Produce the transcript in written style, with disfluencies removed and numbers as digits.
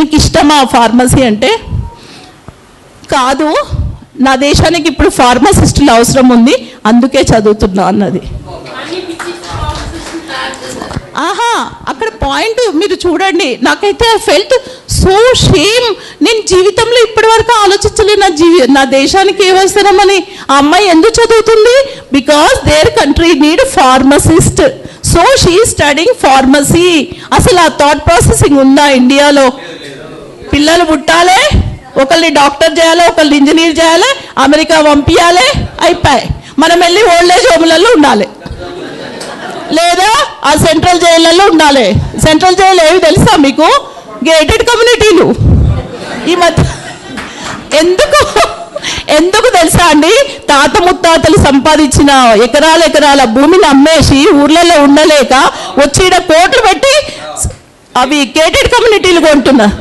నీకు ఇష్టమా ఫార్మసీ అంటే? కాదు, నా దేశానికి ఇప్పుడు ఫార్మసిస్టులు అవసరం ఉంది, అందుకే చదువుతున్నా అన్నది. ఆహా, అక్కడ పాయింట్ మీరు చూడండి. నాకైతే ఐ ఫెల్ట్ సో షేమ్. నేను జీవితంలో ఇప్పటి వరకు ఆలోచించలేదు నా దేశానికి ఏమవసరమని. ఆ అమ్మాయి ఎందుకు చదువుతుంది? Because there country need pharmacist, so she studying pharmacy. అసలు ఆ థాట్ ప్రాసెసింగ్ ఉందా ఇండియాలో? పిల్లలు పుట్టాలి, ఒకరిని డాక్టర్ చేయాలి, ఒకరిని ఇంజనీర్ చేయాలి, అమెరికా పంపించాలి, అయిపోయి మనం వెళ్ళి ఓల్డేజ్ హోమ్లలో ఉండాలి, లేదా ఆ సెంట్రల్ జైళ్ళల్లో ఉండాలి. సెంట్రల్ జైలు ఏవి తెలుసా మీకు? గేటెడ్ కమ్యూనిటీలు. ఈ మధ్య ఎందుకు తెలుసా అండి? తాత ముత్తాతలు సంపాదించిన ఎకరాల భూమిని అమ్మేసి ఊర్లలో ఉండలేక వచ్చి కోట్లు పెట్టి అవి గేటెడ్ కమ్యూనిటీలు కొంటున్నా.